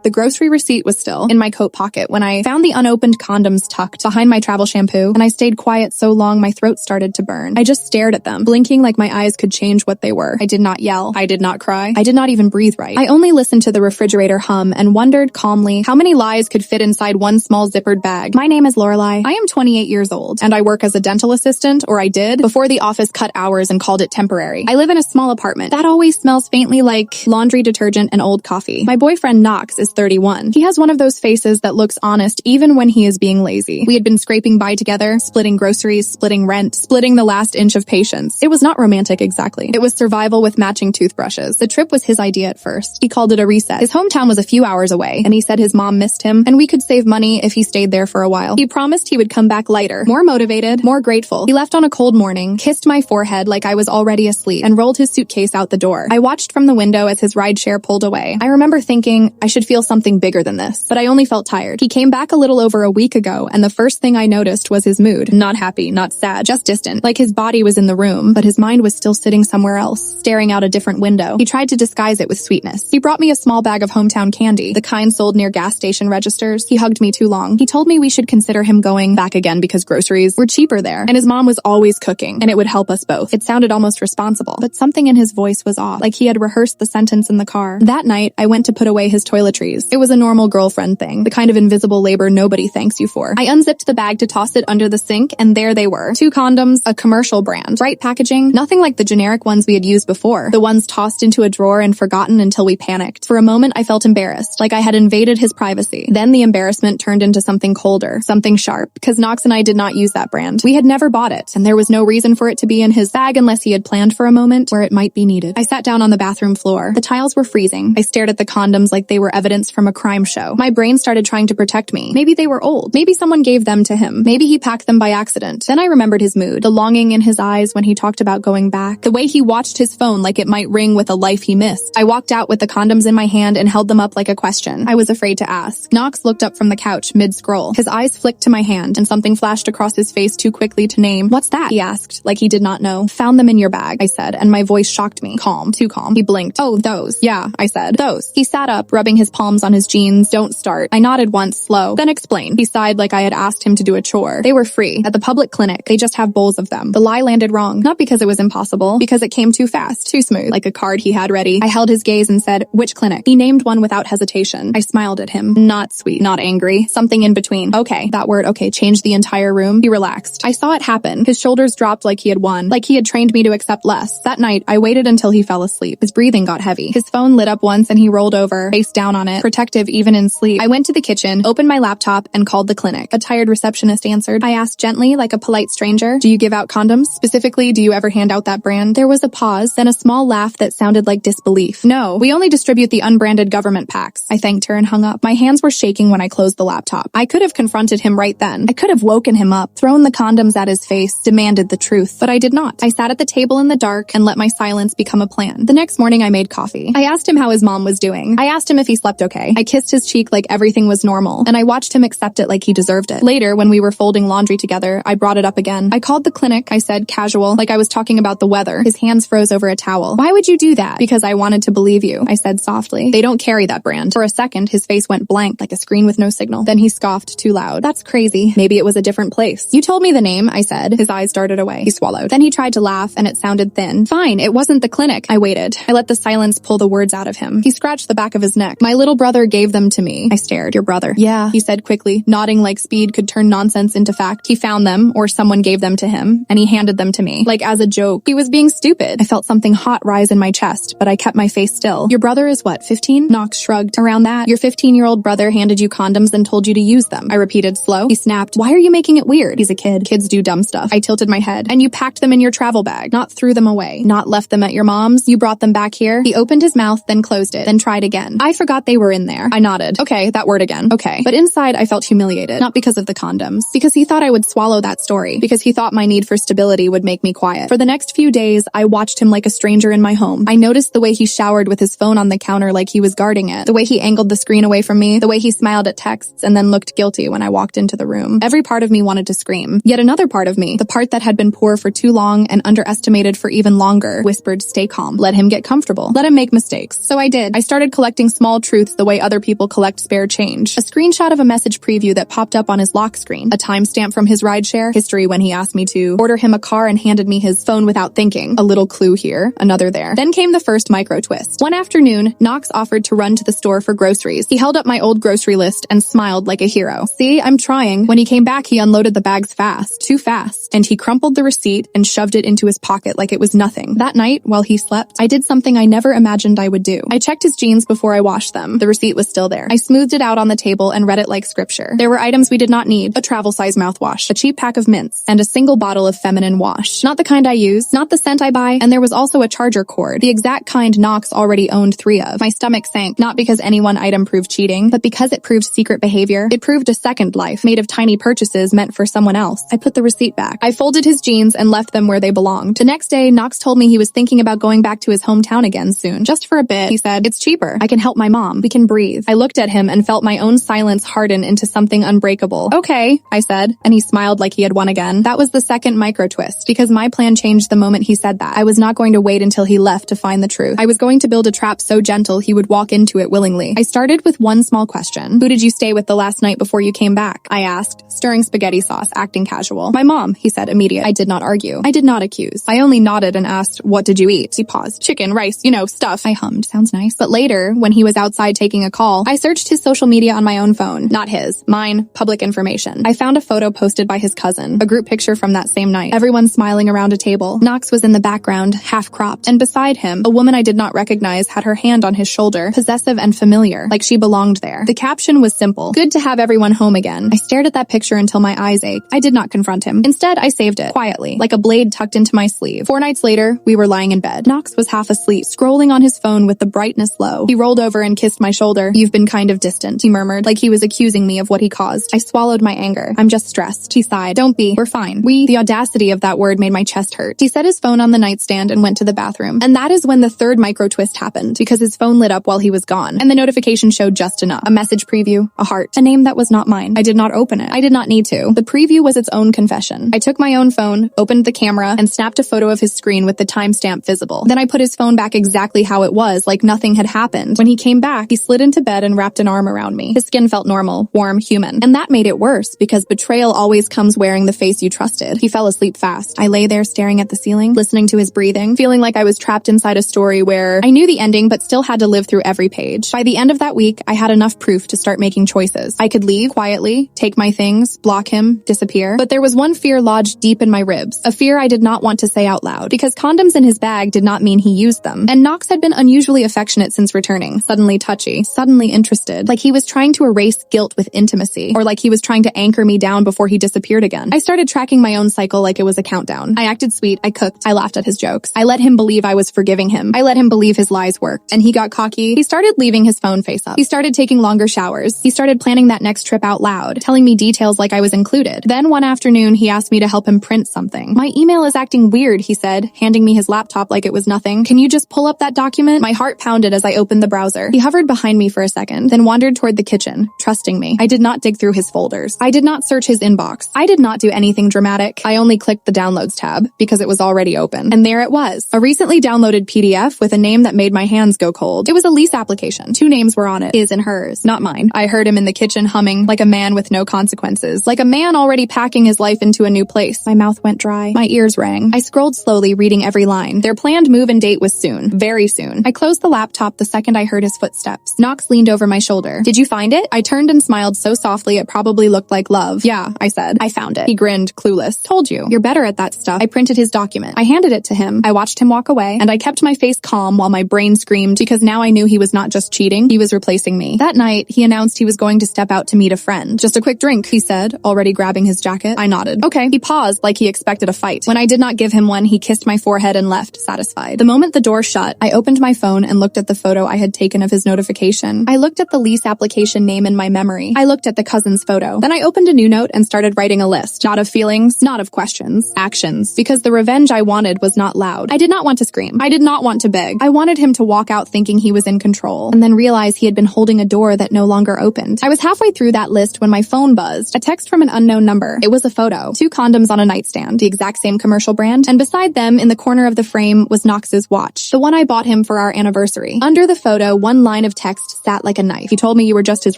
The grocery receipt was still in my coat pocket when I found the unopened condoms tucked behind my travel shampoo, and I stayed quiet so long my throat started to burn. I just stared at them, blinking like my eyes could change what they were. I did not yell. I did not cry. I did not even breathe right. I only listened to the refrigerator hum and wondered calmly how many lies could fit inside one small zippered bag. My name is Lorelai. I am 28 years old, and I work as a dental assistant, or I did, before the office cut hours and called it temporary. I live in a small apartment that always smells faintly like laundry detergent and old coffee. My boyfriend Knox is 31. He has one of those faces that looks honest even when he is being lazy. We had been scraping by together, splitting groceries, splitting rent, splitting the last inch of patience. It was not romantic exactly. It was survival with matching toothbrushes. The trip was his idea at first. He called it a reset. His hometown was a few hours away, and he said his mom missed him, and we could save money if he stayed there for a while. He promised he would come back lighter, more motivated, more grateful. He left on a cold morning, kissed my forehead like I was already asleep, and rolled his suitcase out the door. I watched from the window as his rideshare pulled away. I remember thinking I should feel something bigger than this, but I only felt tired. He came back a little over a week ago, and the first thing I noticed was his mood. Not happy, not sad, just distant. Like his body was in the room, but his mind was still sitting somewhere else, staring out a different window. He tried to disguise it with sweetness. He brought me a small bag of hometown candy, the kind sold near gas station registers. He hugged me too long. He told me we should consider him going back again because groceries were cheaper there, and his mom was always cooking, and it would help us both. It sounded almost responsible, but something in his voice was off, like he had rehearsed the sentence in the car. That night, I went to put away his toiletries. It was a normal girlfriend thing, the kind of invisible labor nobody thanks you for. I unzipped the bag to toss it under the sink, and there they were. 2 condoms, a commercial brand, bright packaging, nothing like the generic ones we had used before, the ones tossed into a drawer and forgotten until we panicked. For a moment, I felt embarrassed, like I had invaded his privacy. Then the embarrassment turned into something colder, something sharp, because Knox and I did not use that brand. We had never bought it, and there was no reason for it to be in his bag unless he had planned for a moment where it might be needed. I sat down on the bathroom floor. The tiles were freezing. I stared at the condoms like they were evidence from a crime show. My brain started trying to protect me. Maybe they were old. Maybe someone gave them to him. Maybe he packed them by accident. Then I remembered his mood, the longing in his eyes when he talked about going back, the way he watched his phone like it might ring with a life he missed. I walked out with the condoms in my hand and held them up like a question. I was afraid to ask. Knox looked up from the couch mid-scroll. His eyes flicked to my hand, and something flashed across his face too quickly to name. "What's that?" he asked, like he did not know. "Found them in your bag," I said, and my voice shocked me. Calm, too calm. He blinked. "Oh, those." "Yeah," I said. "Those." He sat up, rubbing his palms on his jeans. "Don't start." I nodded once, slow. "Then explain." He sighed like I had asked him to do a chore. "They were free. At the public clinic. They just have bowls of them." The lie landed wrong. Not because it was impossible, because it came too fast, too smooth, like a card he had ready. I held his gaze and said, "Which clinic?" He named one without hesitation. I smiled at him. Not sweet, not angry. Something in between. "Okay." That word, okay, changed the entire room. He relaxed. I saw it happen. His shoulders dropped like he had won, like he had trained me to accept less. That night, I waited until he fell asleep. His breathing got heavy. His phone lit up once and he rolled over, face down on it, protective even in sleep. I went to the kitchen, opened my laptop, and called the clinic. A tired receptionist answered. I asked gently, like a polite stranger, "Do you give out condoms? Specifically, do you ever hand out that brand?" There was a pause, then a small laugh that sounded like disbelief. "No, we only distribute the unbranded government packs." I thanked her and hung up. My hands were shaking when I closed the laptop. I could have confronted him right then. I could have woken him up, thrown the condoms at his face, demanded the truth, but I did not. I sat at the table in the dark and let my silence become a plan. The next morning I made coffee. I asked him how his mom was doing. I asked him if he slept okay. I kissed his cheek like everything was normal, and I watched him accept it like he deserved it. Later, when we were folding laundry together, I brought it up again. "I called the clinic," I said, casual, like I was talking about the weather. His hands froze over a towel. "Why would you do that?" "Because I wanted to believe you," I said softly. "They don't carry that brand." For a second, his face went blank, like a screen with no signal. Then he scoffed too loud. "That's crazy. Maybe it was a different place." "You told me the name," I said. His eyes darted away. He swallowed. Then he tried to laugh, and it sounded thin. "Fine, it wasn't the clinic." I waited. I let the silence pull the words out of him. He scratched the back of his neck. "My little brother gave them to me." I stared. "Your brother?" "Yeah," he said quickly, nodding like speed could turn nonsense into fact. "He found them, or someone gave them to him, and he handed them to me. Like as a joke. He was being stupid." I felt something hot rise in my chest, but I kept my face still. "Your brother is what, 15? Knox shrugged. "Around that. Your 15-year-old brother handed you condoms and told you to use them." I repeated, slow. He snapped. "Why are you making it weird?" "He's a kid. Kids do dumb stuff." I tilted my head. "And you packed them in your travel bag, not threw them away, not left them at your mom's. You brought them back here." He opened his mouth, then closed it, then tried again. "I forgot they were in there." I nodded. "Okay, that word again." "Okay." But inside, I felt humiliated, not because of the condoms, because he thought I would swallow that story, because he thought my need for stability would make me quiet. For the next few days, I watched him like a stranger in my home. I noticed the way he showered with his phone on the counter like he was guarding it, the way he angled the screen away from me, the way he smiled at texts and then looked guilty when I walked into the room. Every part of me wanted to scream. Yet another part of me, the part that had been poor for too long and underestimated for even longer, whispered, "Stay calm. Let him get comfortable. Let him make mistakes." So I did. I started collecting small truths points the way other people collect spare change. A screenshot of a message preview that popped up on his lock screen. A timestamp from his rideshare. History when he asked me to order him a car and handed me his phone without thinking. A little clue here, another there. Then came the first micro twist. One afternoon, Knox offered to run to the store for groceries. He held up my old grocery list and smiled like a hero. See, I'm trying. When he came back, he unloaded the bags fast. Too fast. And he crumpled the receipt and shoved it into his pocket like it was nothing. That night, while he slept, I did something I never imagined I would do. I checked his jeans before I washed them. The receipt was still there. I smoothed it out on the table and read it like scripture. There were items we did not need. A travel-size mouthwash, a cheap pack of mints, and a single bottle of feminine wash. Not the kind I use, not the scent I buy, and there was also a charger cord, the exact kind Knox already owned 3 of. My stomach sank, not because any one item proved cheating, but because it proved secret behavior. It proved a second life, made of tiny purchases meant for someone else. I put the receipt back. I folded his jeans and left them where they belonged. The next day, Knox told me he was thinking about going back to his hometown again soon. Just for a bit, he said, "It's cheaper. I can help my mom. We can breathe." I looked at him and felt my own silence harden into something unbreakable. "Okay," I said, and he smiled like he had won again. That was the second micro twist, because my plan changed the moment he said that. I was not going to wait until he left to find the truth. I was going to build a trap so gentle he would walk into it willingly. I started with one small question. "Who did you stay with the last night before you came back?" I asked, stirring spaghetti sauce, acting casual. "My mom," he said immediately. I did not argue. I did not accuse. I only nodded and asked, "What did you eat?" He paused. "Chicken, rice, stuff." I hummed. Sounds nice. But later, when he was outside taking a call, I searched his social media on my own phone. Not his. Mine. Public information. I found a photo posted by his cousin. A group picture from that same night. Everyone smiling around a table. Knox was in the background, half-cropped. And beside him, a woman I did not recognize had her hand on his shoulder, possessive and familiar, like she belonged there. The caption was simple. "Good to have everyone home again." I stared at that picture until my eyes ached. I did not confront him. Instead, I saved it, quietly, like a blade tucked into my sleeve. 4 nights later, we were lying in bed. Knox was half asleep, scrolling on his phone with the brightness low. He rolled over and kissed my shoulder. "You've been kind of distant," he murmured, like he was accusing me of what he caused. I swallowed my anger. "I'm just stressed," he sighed. "Don't be. We're fine." The audacity of that word made my chest hurt. He set his phone on the nightstand and went to the bathroom. And that is when the third micro twist happened, because his phone lit up while he was gone. And the notification showed just enough. A message preview, a heart, a name that was not mine. I did not open it. I did not need to. The preview was its own confession. I took my own phone, opened the camera, and snapped a photo of his screen with the timestamp visible. Then I put his phone back exactly how it was, like nothing had happened. When he came back, he slid into bed and wrapped an arm around me. His skin felt normal, warm, human. And that made it worse, because betrayal always comes wearing the face you trusted. He fell asleep fast. I lay there staring at the ceiling, listening to his breathing, feeling like I was trapped inside a story where I knew the ending but still had to live through every page. By the end of that week, I had enough proof to start making choices. I could leave quietly, take my things, block him, disappear. But there was one fear lodged deep in my ribs, a fear I did not want to say out loud, because condoms in his bag did not mean he used them. And Knox had been unusually affectionate since returning, suddenly touchy, suddenly interested, like he was trying to erase guilt with intimacy, or like he was trying to anchor me down before he disappeared again. I started tracking my own cycle like it was a countdown. I acted sweet, I cooked, I laughed at his jokes. I let him believe I was forgiving him. I let him believe his lies worked. And he got cocky. He started leaving his phone face up. He started taking longer showers. He started planning that next trip out loud, telling me details like I was included. Then one afternoon, he asked me to help him print something. "My email is acting weird," he said, handing me his laptop like it was nothing. "Can you just pull up that document?" My heart pounded as I opened the browser. He hovered behind me for a second, then wandered toward the kitchen, trusting me. I did not dig through his folders. I did not search his inbox. I did not do anything dramatic. I only clicked the downloads tab because it was already open. And there it was, a recently downloaded PDF with a name that made my hands go cold. It was a lease application. 2 names were on it, his and hers, not mine. I heard him in the kitchen humming like a man with no consequences, like a man already packing his life into a new place. My mouth went dry. My ears rang. I scrolled slowly, reading every line. Their planned move and date was soon. Very soon. I closed the laptop the second I heard his footsteps. Knox leaned over my shoulder. "Did you find it?" I turned and smiled so softly it probably looked like love. "Yeah," I said. "I found it." He grinned, clueless. "Told you. You're better at that stuff." I printed his document. I handed it to him. I watched him walk away, and I kept my face calm while my brain screamed, because now I knew he was not just cheating, he was replacing me. That night, he announced he was going to step out to meet a friend. "Just a quick drink," he said, already grabbing his jacket. I nodded. "Okay." He paused like he expected a fight. When I did not give him one, he kissed my forehead and left, satisfied. The moment the door shut, I opened my phone and looked at the photo I had taken of his notification. I looked at the lease application name in my memory. I looked at the cousin's photo. Then I opened a new note and started writing a list. Not of feelings, not of questions. Actions. Because the revenge I wanted was not loud. I did not want to scream. I did not want to beg. I wanted him to walk out thinking he was in control, and then realize he had been holding a door that no longer opened. I was halfway through that list when my phone buzzed. A text from an unknown number. It was a photo. 2 condoms on a nightstand, the exact same commercial brand, and beside them, in the corner of the frame, was Knox's watch, the one I bought him for our anniversary. Under the photo, one line of text sat like a knife. He told me you were just his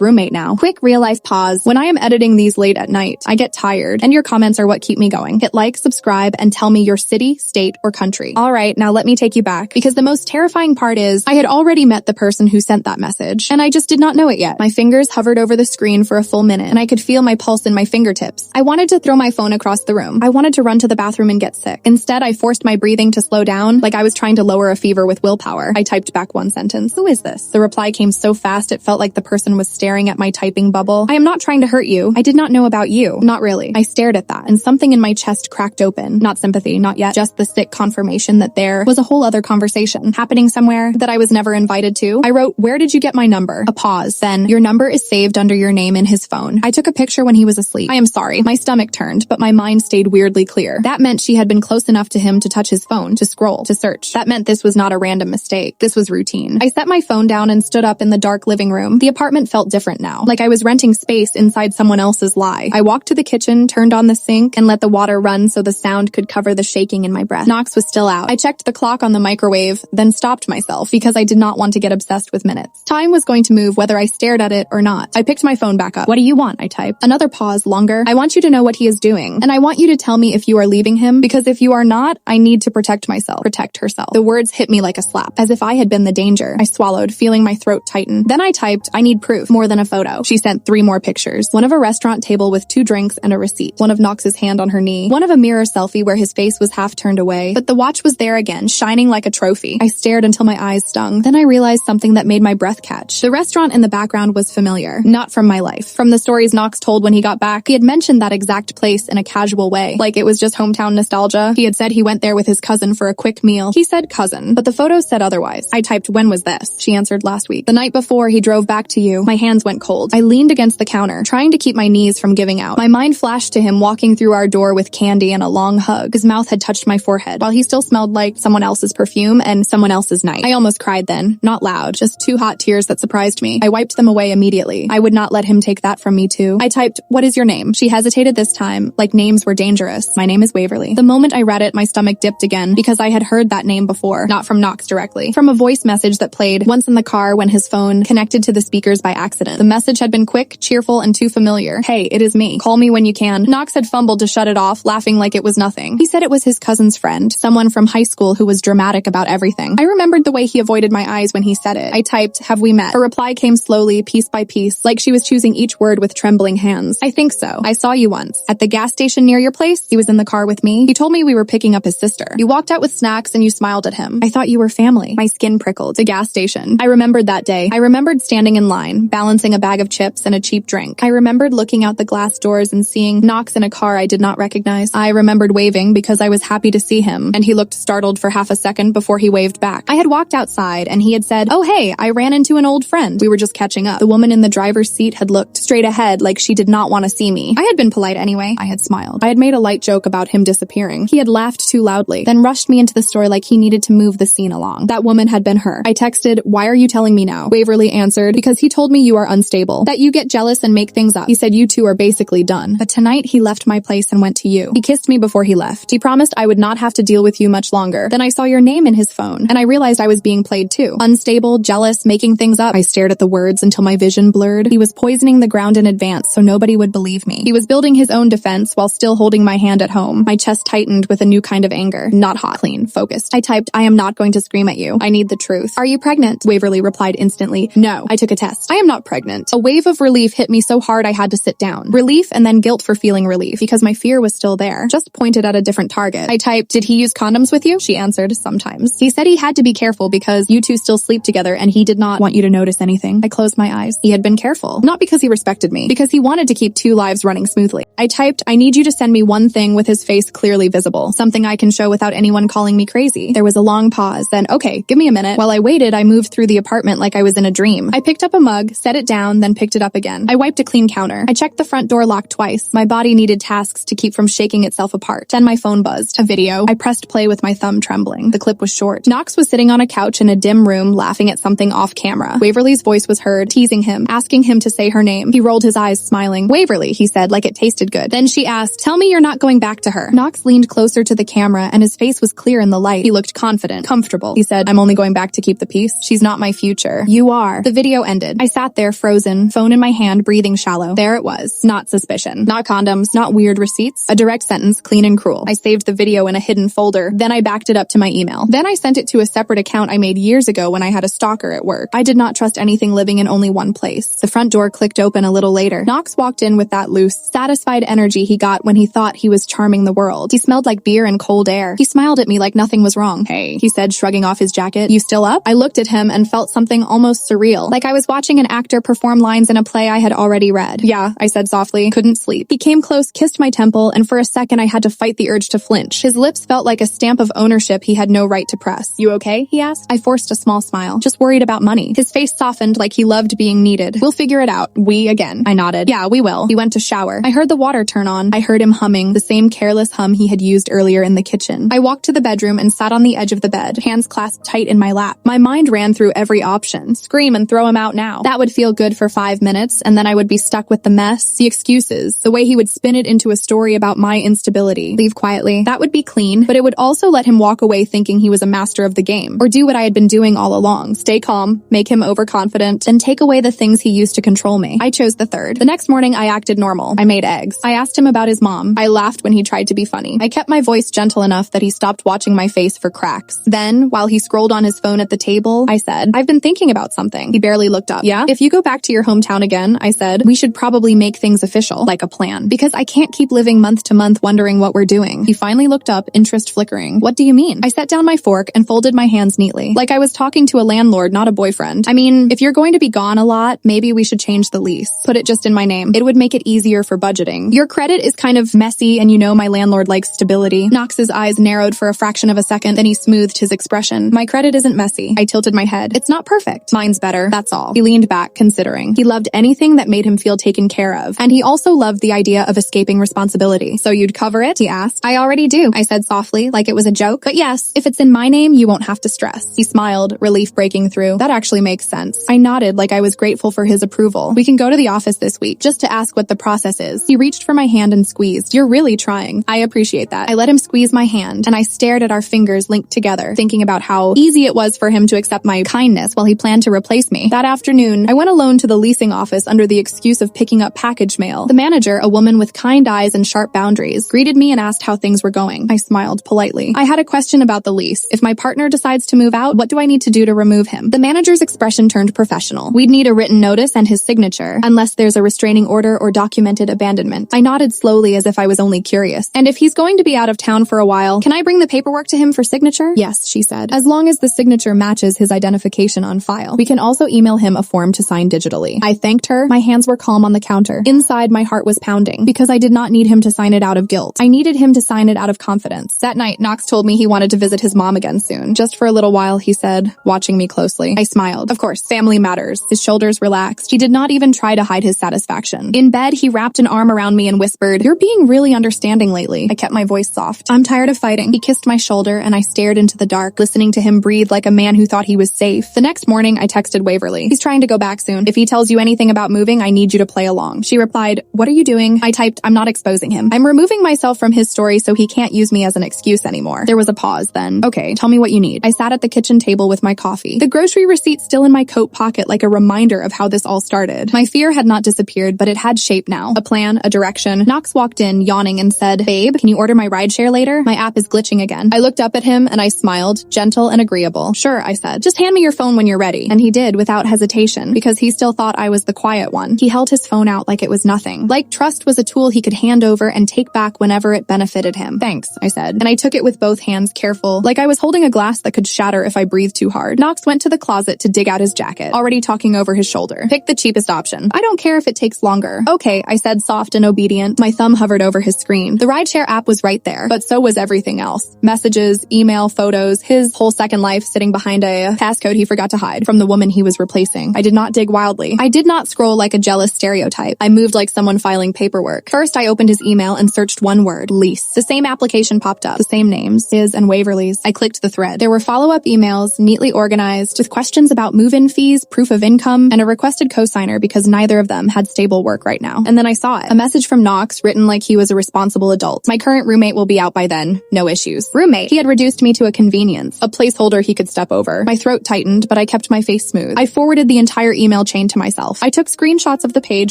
roommate now. Quick real-life pause. When I am editing these late at night, I get tired, and your comments are what keep me going. Hit like, subscribe, and tell me your city, state, or country. All right, now let me take you back, because the most terrifying part is I had already met the person who sent that message, and I just did not know it yet. My fingers hovered over the screen for a full minute, and I could feel my pulse in my fingertips. I wanted to throw my phone across the room. I wanted to run to the bathroom and get sick. Instead, I forced my breathing to slow down, like I was trying to lower a fever with willpower. I typed back one sentence. Who is this? The reply came so fast it felt like the person was staring at my typing bubble. I am not trying to hurt you. I did not know about you. Not really. I stared at that, and something in my chest cracked open. Not sympathy, not yet. Just the sick confirmation that there was a whole other conversation happening somewhere that I was never invited to. I wrote, "Where did you get my number?" A pause. Then, "Your number is saved under your name in his phone. I took a picture when he was asleep." I am sorry. My stomach turned, but my mind stayed weirdly clear. That meant she had been close enough to him to touch his phone, to scroll, to search. That meant this was not a random mistake. This was routine. I set my phone down and stood up in the dark living room. The apartment felt different now, like I was renting space inside someone else's lie. I walked to the kitchen, turned on the sink, and let the water run so the sound could cover the shaking in my breath. Knox was still out. I checked the clock on the microwave, then stopped myself because I did not want to get obsessed with minutes. Time was going to move whether I stared at it or not. I picked my phone back up. "What do you want?" I typed. Another pause, longer. "I want you to know what he is doing, and I want you to tell me if you are leaving him, because if you are not, I need to protect myself." Protect herself. The words hit me like a slap, as if I had been the danger. I swallowed, feeling my throat tighten. Then I typed, "I need proof, more than a photo." She sent 3 more pictures. One of a restaurant table with 2 drinks and a receipt. One of Knox's hand on her knee. One of a mirror selfie where his face was half turned away. But the watch was there again, shining like a trophy. I stared until my eyes stung. Then I realized something that made my breath catch. The restaurant in the background was familiar. Not from my life. From the stories Knox told when he got back. He had mentioned that exact place in a casual way, like it was just hometown nostalgia. He had said he went there with his cousin for a quick meal. He said cousin, but the photos said otherwise. I typed, "When was this?" She answered, "Last week. The night before he drove back to you." My hands went cold. I leaned against the counter, trying to keep my knees from giving out. My mind flashed to him walking through our door with candy and a long hug. His mouth had touched my forehead, while he still smelled like someone else's perfume and someone else's night. I almost cried then. Not loud, just 2 hot tears that surprised me. I wiped them away immediately. I would not let him take that from me too. I typed, "What is your name?" She hesitated this time, like names were dangerous. "My name is Waverly." The moment I read it, my stomach dipped again, because I had heard that name before, not from Knox directly. From a voice message that played once in the car when his phone connected to the speakers by accident. The message had been quick, cheerful, and too familiar. "Hey, it is me. Call me when you can." Knox had fumbled to shut it off, laughing like it was nothing. He said it was his cousin's friend, someone from high school who was dramatic about everything. I remembered the way he avoided my eyes when he said it. I typed, "Have we met?" Her reply came slowly, piece by piece, like she was choosing each word with trembling hands. "I think so. I saw you once. At the gas station near your place? He was in the car with me. He told me we were picking up his sister. You walked out with snacks and you smiled at him. I thought you were family." My skin prickled. The gas station. I remembered that day. I remembered standing in line, balancing a bag of chips and a cheap drink. I remembered looking out the glass doors and seeing Knox in a car I did not recognize. I remembered waving because I was happy to see him, and he looked startled for half a second before he waved back. I had walked outside and he had said, "Oh hey, I ran into an old friend. We were just catching up." The woman in the driver's seat had looked straight ahead like she did not want to see me. I had been polite anyway. I had smiled. I had made a light joke about him disappearing. He had laughed too loudly, then rushed me into the store like he needed to move the scene along. That woman had been her. I texted, "Why are you telling me now?" Waverly answered, "Because he told me you are unstable, that you get jealous and make things up. He said you two are basically done. But tonight he left my place and went to you. He kissed me before he left. He promised I would not have to deal with you much longer. Then I saw your name in his phone, and I realized I was being played too. Unstable, jealous, making things up." I stared at the words until my vision blurred. He was poisoning the ground in advance so nobody would believe me. He was building his own defense while still holding my hand at home. My chest tightened with a new kind of anger. Not hot, clean, focused. I typed, "I am not going to scream at you. I need the truth." "Are you pregnant?" Waverly replied instantly. "No." I took a test. "I am not pregnant." A wave of relief hit me so hard I had to sit down. Relief and then guilt for feeling relief, because my fear was still there, just pointed at a different target. I typed, "Did he use condoms with you?" She answered, "Sometimes. He said he had to be careful because you two still sleep together and he did not want you to notice anything." I closed my eyes. He had been careful. Not because he respected me, because he wanted to keep 2 lives running smoothly. I typed, "I need you to send me one thing with his face clearly visible. Something I can show without anyone calling me crazy." There was a long pause. Then, "Okay, give me a minute." While I waited, I moved through the apartment like I was in a dream. I picked up a mug, set it down, then picked it up again. I wiped a clean counter. I checked the front door lock twice. My body needed tasks to keep from shaking itself apart. Then my phone buzzed. A video. I pressed play with my thumb trembling. The clip was short. Knox was sitting on a couch in a dim room laughing at something off camera. Waverly's voice was heard, teasing him, asking him to say her name. He rolled his eyes, smiling. "Waverly," he said, like it tasted good. Then she asked, "Tell me you're not going back to her." Knox leaned closer to the camera and his face was clear in the light. He looked confident, comfortable. He said, "I'm only going back to keep the peace. She's not my future." sure you are. The video ended. I sat there frozen, phone in my hand, breathing shallow. There it was. Not suspicion. Not condoms. Not weird receipts. A direct sentence, clean and cruel. I saved the video in a hidden folder. Then I backed it up to my email. Then I sent it to a separate account I made years ago when I had a stalker at work. I did not trust anything living in only one place. The front door clicked open a little later. Knox walked in with that loose, satisfied energy he got when he thought he was charming the world. He smelled like beer and cold air. He smiled at me like nothing was wrong. Hey, he said, shrugging off his jacket. You still up? I looked at him and felt something almost surreal, like I was watching an actor perform lines in a play I had already read. Yeah, I said softly. Couldn't sleep. He came close, kissed my temple, and for a second I had to fight the urge to flinch. His lips felt like a stamp of ownership he had no right to press. You okay? He asked. I forced a small smile. Just worried about money. His face softened like he loved being needed. We'll figure it out. We again. I nodded. Yeah, we will. He went to shower. I heard the water turn on. I heard him humming, the same careless hum he had used earlier in the kitchen. I walked to the bedroom and sat on the edge of the bed, hands clasped tight in my lap. My mind ran through every option. Scream and throw him out now. That would feel good for 5 minutes, and then I would be stuck with the mess, the excuses, the way he would spin it into a story about my instability. Leave quietly. That would be clean, but it would also let him walk away thinking he was a master of the game, or do what I had been doing all along. Stay calm, make him overconfident, and take away the things he used to control me. I chose the third. The next morning, I acted normal. I made eggs. I asked him about his mom. I laughed when he tried to be funny. I kept my voice gentle enough that he stopped watching my face for cracks. Then, while he scrolled on his phone at the table, I said, I've been thinking about something. He barely looked up. Yeah? If you go back to your hometown again, I said, we should probably make things official, like a plan, because I can't keep living month to month wondering what we're doing. He finally looked up, interest flickering. What do you mean? I set down my fork and folded my hands neatly, like I was talking to a landlord, not a boyfriend. I mean, if you're going to be gone a lot, maybe we should change the lease. Put it just in my name. It would make it easier for budgeting. Your credit is kind of messy, and you know my landlord likes stability. Knox's eyes narrowed for a fraction of a second, then he smoothed his expression. My credit isn't messy. I tilted my head. It's not perfect. Mine's better. That's all. He leaned back, considering. He loved anything that made him feel taken care of, and he also loved the idea of escaping responsibility. So you'd cover it? He asked. I already do, I said softly, like it was a joke. But yes, if it's in my name, you won't have to stress. He smiled, relief breaking through. That actually makes sense. I nodded like I was grateful for his approval. We can go to the office this week, just to ask what the process is. He reached for my hand and squeezed. You're really trying. I appreciate that. I let him squeeze my hand, and I stared at our fingers linked together, thinking about how easy it was for him to accept my kindness while he planned to replace me. That afternoon, I went alone to the leasing office under the excuse of picking up package mail. The manager, a woman with kind eyes and sharp boundaries, greeted me and asked how things were going. I smiled politely. I had a question about the lease. If my partner decides to move out, what do I need to do to remove him? The manager's expression turned professional. We'd need a written notice and his signature, unless there's a restraining order or documented abandonment. I nodded slowly as if I was only curious. And if he's going to be out of town for a while, can I bring the paperwork to him for signature? Yes, she said. As long as the signature matches his identification on file. We can also email him a form to sign digitally. I thanked her. My hands were calm on the counter. Inside, my heart was pounding, because I did not need him to sign it out of guilt. I needed him to sign it out of confidence. That night, Knox told me he wanted to visit his mom again soon. Just for a little while, he said, watching me closely. I smiled. Of course, family matters. His shoulders relaxed. He did not even try to hide his satisfaction. In bed, he wrapped an arm around me and whispered, "You're being really understanding lately." I kept my voice soft. I'm tired of fighting. He kissed my shoulder, and I stared into the dark, listening to him breathe like a man who thought he was safe. The next morning, I texted Waverly. He's trying to go back soon. If he tells you anything about moving, I need you to play along. She replied, what are you doing? I typed, I'm not exposing him. I'm removing myself from his story so he can't use me as an excuse anymore. There was a pause then. Okay, tell me what you need. I sat at the kitchen table with my coffee. The grocery receipt still in my coat pocket like a reminder of how this all started. My fear had not disappeared, but it had shape now. A plan, a direction. Knox walked in, yawning, and said, babe, can you order my rideshare later? My app is glitching again. I looked up at him and I smiled, gentle and agreeable. Sure, I said. Just hand me your phone when you're ready. And he did without hesitation, because he still thought I was the quiet one. He held his phone out like it was nothing. Like trust was a tool he could hand over and take back whenever it benefited him. Thanks, I said. And I took it with both hands, careful, like I was holding a glass that could shatter if I breathed too hard. Knox went to the closet to dig out his jacket, already talking over his shoulder. Pick the cheapest option. I don't care if it takes longer. Okay, I said, soft and obedient. My thumb hovered over his screen. The rideshare app was right there, but so was everything else. Messages, email, photos, his whole second life sitting behind a passcode he forgot to hide from the woman he was replacing. I did not dig wildly. I did not scroll like a jealous stereotype. I moved like someone filing paperwork. First, I opened his email and searched one word, lease. The same application popped up, the same names, his and Waverly's. I clicked the thread. There were follow-up emails, neatly organized, with questions about move-in fees, proof of income, and a requested cosigner because neither of them had stable work right now. And then I saw it. A message from Knox written like he was a responsible adult. My current roommate will be out by then. No issues. Roommate. He had reduced me to a convenience, a placeholder he could step over. My throat tightened, but I kept kept my face smooth. I forwarded the entire email chain to myself. I took screenshots of the page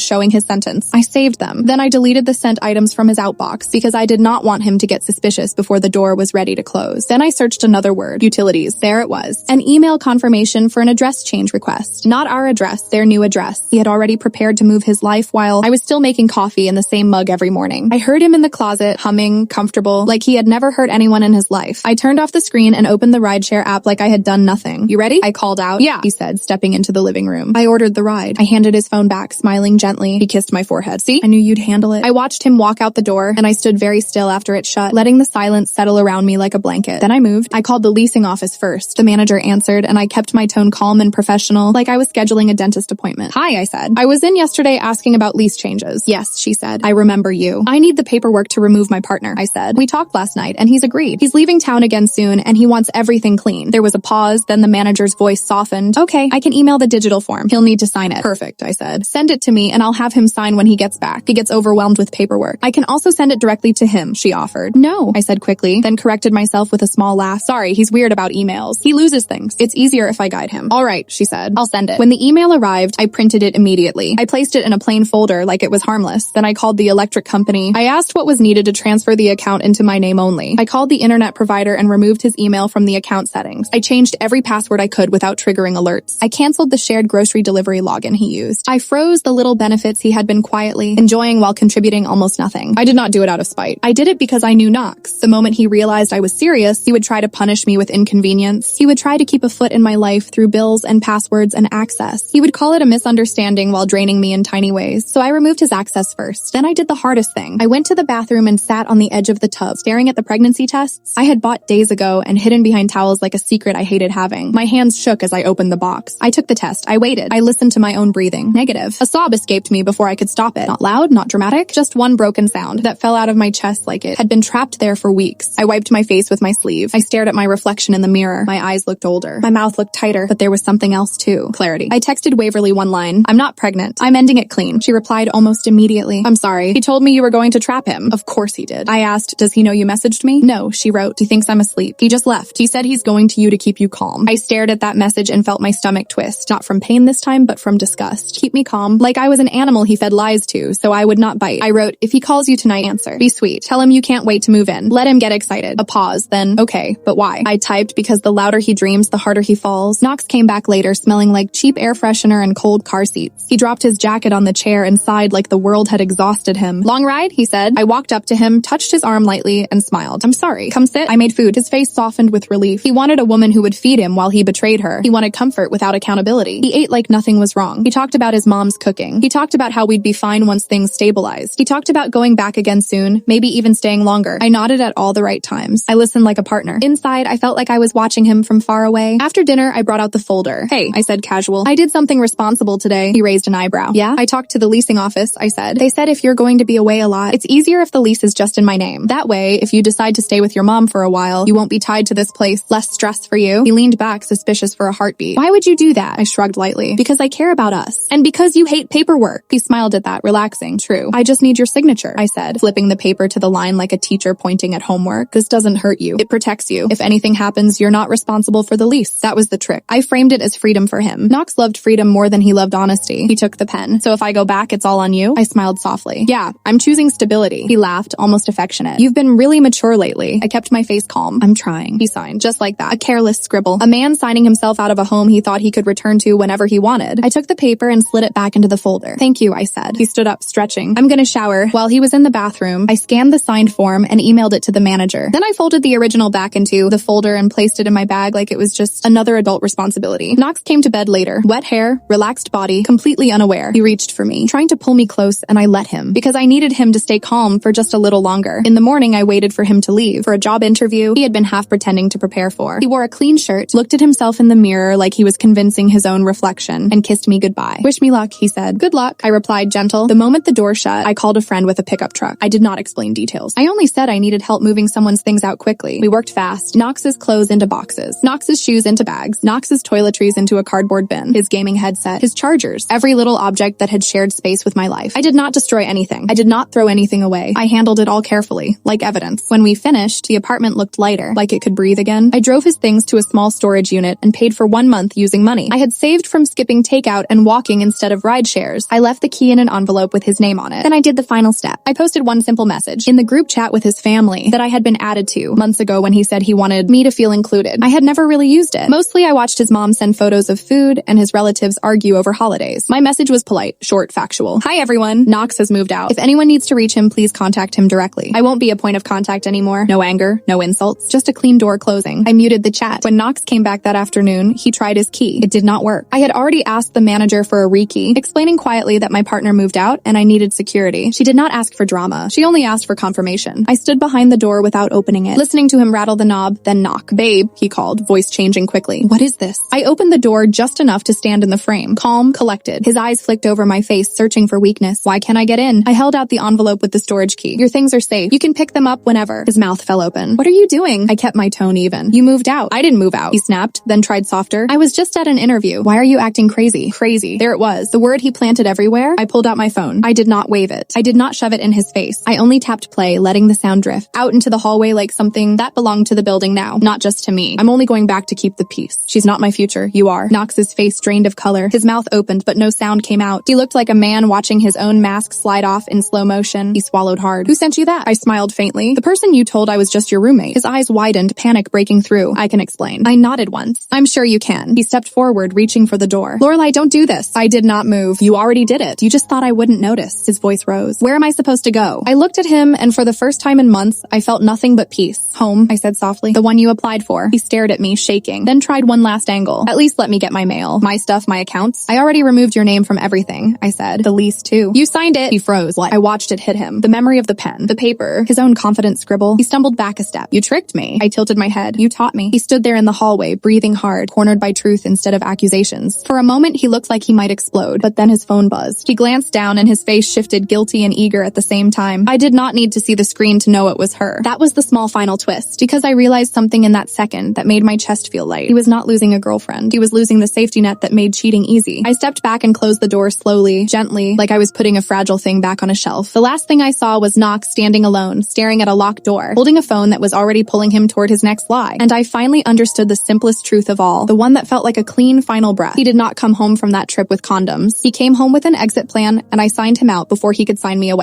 showing his sentence. I saved them. Then I deleted the sent items from his outbox because I did not want him to get suspicious before the door was ready to close. Then I searched another word, utilities. There it was. An email confirmation for an address change request. Not our address, their new address. He had already prepared to move his life while I was still making coffee in the same mug every morning. I heard him in the closet, humming, comfortable, like he had never hurt anyone in his life. I turned off the screen and opened the rideshare app like I had done nothing. You ready? I called out. Yeah, he said, stepping into the living room. I ordered the ride. I handed his phone back, smiling gently. He kissed my forehead. See? I knew you'd handle it. I watched him walk out the door, and I stood very still after it shut, letting the silence settle around me like a blanket. Then I moved. I called the leasing office first. The manager answered, and I kept my tone calm and professional, like I was scheduling a dentist appointment. Hi, I said. I was in yesterday asking about lease changes. Yes, she said. I remember you. I need the paperwork to remove my partner, I said. We talked last night, and he's agreed. He's leaving town again soon, and he wants everything clean. There was a pause, then the manager's voice softened. Okay, I can email the digital form. He'll need to sign it. Perfect, I said. Send it to me, and I'll have him sign when he gets back. He gets overwhelmed with paperwork. I can also send it directly to him, she offered. No, I said quickly, then corrected myself with a small laugh. Sorry, he's weird about emails. He loses things. It's easier if I guide him. All right, she said. I'll send it. When the email arrived, I printed it immediately. I placed it in a plain folder like it was harmless. Then I called the electric company. I asked what was needed to transfer the account into my name only. I called the internet provider and removed his email from the account settings. I changed every password I could without triggering alerts. I canceled the shared grocery delivery login he used. I froze the little benefits he had been quietly enjoying while contributing almost nothing. I did not do it out of spite. I did it because I knew Knox. The moment he realized I was serious, he would try to punish me with inconvenience. He would try to keep a foot in my life through bills and passwords and access. He would call it a misunderstanding while draining me in tiny ways. So I removed his access first. Then I did the hardest thing. I went to the bathroom and sat on the edge of the tub, staring at the pregnancy tests I had bought days ago and hidden behind towels like a secret I hated having. My hands shook as I opened the box. I took the test. I waited. I listened to my own breathing. Negative. A sob escaped me before I could stop it. Not loud, not dramatic, just one broken sound that fell out of my chest like it had been trapped there for weeks. I wiped my face with my sleeve. I stared at my reflection in the mirror. My eyes looked older. My mouth looked tighter, but there was something else too. Clarity. I texted Waverly one line. I'm not pregnant. I'm ending it clean. She replied almost immediately. I'm sorry. He told me you were going to trap him. Of course he did. I asked, does he know you messaged me? No, she wrote. He thinks I'm asleep. He just left. He said he's going to you to keep you calm. I stared at that message and felt my stomach twist. Not from pain this time, but from disgust. Keep me calm. Like I was an animal he fed lies to, so I would not bite. I wrote, if he calls you tonight, answer. Be sweet. Tell him you can't wait to move in. Let him get excited. A pause. Then, okay, but why? I typed because the louder he dreams, the harder he falls. Knox came back later smelling like cheap air freshener and cold car seats. He dropped his jacket on the chair and sighed like the world had exhausted him. Long ride? He said. I walked up to him, touched his arm lightly, and smiled. I'm sorry. Come sit. I made food. His face softened with relief. He wanted a woman who would feed him while he betrayed her. He wanted comfort without accountability. He ate like nothing was wrong. He talked about his mom's cooking. He talked about how we'd be fine once things stabilized. He talked about going back again soon, maybe even staying longer. I nodded at all the right times. I listened like a partner. Inside, I felt like I was watching him from far away. After dinner, I brought out the folder. Hey, I said casual. I did something responsible today. He raised an eyebrow. Yeah? I talked to the leasing office, I said. They said if you're going to be away a lot, it's easier if the lease is just in my name. That way, if you decide to stay with your mom for a while, you won't be tied to this place. Less stress for you. He leaned back, suspicious for a heartbeat. Why would you do that? I shrugged lightly. Because I care about us. And because you hate paperwork. He smiled at that, relaxing. True. I just need your signature, I said, flipping the paper to the line like a teacher pointing at homework. This doesn't hurt you. It protects you. If anything happens, you're not responsible for the lease. That was the trick. I framed it as freedom for him. Knox loved freedom more than he loved honesty. He took the pen. So if I go back, it's all on you? I smiled softly. Yeah, I'm choosing stability. He laughed, almost affectionate. You've been really mature lately. I kept my face calm. I'm trying. He signed, just like that. A careless scribble. A man signing himself out of a home he thought he could return to whenever he wanted. I took the paper and slid it back into the folder. Thank you, I said. He stood up, stretching. I'm gonna shower. While he was in the bathroom, I scanned the signed form and emailed it to the manager. Then I folded the original back into the folder and placed it in my bag like it was just another adult responsibility. Knox came to bed later. Wet hair, relaxed body, completely unaware. He reached for me, trying to pull me close, and I let him, because I needed him to stay calm for just a little longer. In the morning, I waited for him to leave for a job interview he had been half pretending to prepare for. He wore a clean shirt, looked at himself in the mirror like he was convincing his own reflection, and kissed me goodbye. Wish me luck, he said. Good luck, I replied, gentle. The moment the door shut, I called a friend with a pickup truck. I did not explain details. I only said I needed help moving someone's things out quickly. We worked fast. Knox's clothes into boxes, Knox's shoes into bags, Knox's toiletries into a cardboard bin, his gaming headset, his chargers, every little object that had shared space with my life. I did not destroy anything. I did not throw anything away. I handled it all carefully, like evidence. When we finished, the apartment looked lighter, like it could breathe again. I drove his things to a small storage unit and paid for 1 month using money I had saved from skipping takeout and walking instead of ride shares. I left the key in an envelope with his name on it. Then I did the final step. I posted one simple message in the group chat with his family that I had been added to months ago when he said he wanted me to feel included. I had never really used it. Mostly I watched his mom send photos of food and his relatives argue over holidays. My message was polite, short, factual. Hi everyone, Knox has moved out. If anyone needs to reach him, please contact him directly. I won't be a point of contact anymore. No anger, no insults, just a clean door closing. I muted the chat. When Knox came back that afternoon, he tried his key. It did not work. I had already asked the manager for a rekey, explaining quietly that my partner moved out and I needed security. She did not ask for drama. She only asked for confirmation. I stood behind the door without opening it, listening to him rattle the knob, then knock. Babe, he called, voice changing quickly. What is this? I opened the door just enough to stand in the frame, calm, collected. His eyes flicked over my face, searching for weakness. Why can't I get in? I held out the envelope with the storage key. Your things are safe. You can pick them up whenever. His mouth fell open. What are you doing? I kept my tone even. You moved out. I didn't move out. He snapped, then tried softer. I was just at an interview. Why are you acting crazy? Crazy. There it was. The word he planted everywhere. I pulled out my phone. I did not wave it. I did not shove it in his face. I only tapped play, letting the sound drift out into the hallway like something that belonged to the building now, not just to me. I'm only going back to keep the peace. She's not my future. You are. Knox's face drained of color. His mouth opened, but no sound came out. He looked like a man watching his own mask slide off in slow motion. He swallowed hard. Who sent you that? I smiled faintly. The person you told I was just your roommate. His eyes widened, panic breaking through. I can explain. I nodded once. I'm sure you can. He stepped forward, reaching for the door. Lorelai, don't do this. I did not move. You already did it. You just thought I wouldn't notice. His voice rose. Where am I supposed to go? I looked at him, and for the first time in months, I felt nothing but peace. Home, I said softly. The one you applied for. He stared at me, shaking, then tried one last angle. At least let me get my mail. My stuff, my accounts. I already removed your name from everything, I said. The lease, too. You signed it. He froze. What? I watched it hit him. The memory of the pen, the paper, his own confident scribble. He stumbled back a step. You tricked me. I tilted my head. You taught me. He stood there in the hallway, breathing hard, cornered by truth instead of accusations. For a moment, he looked like he might explode, but then his phone buzzed. He glanced down and his face shifted, guilty and eager at the same time. I did not need to see the screen to know it was her. That was the small final twist, because I realized something in that second that made my chest feel light. He was not losing a girlfriend. He was losing the safety net that made cheating easy. I stepped back and closed the door slowly, gently, like I was putting a fragile thing back on a shelf. The last thing I saw was Knox standing alone, staring at a locked door, holding a phone that was already pulling him toward his next lie. And I finally understood the simplest truth of all, the one that felt like a clean final breath. He did not come home from that trip with condoms. He came home with an exit plan, and I signed him out before he could sign me away.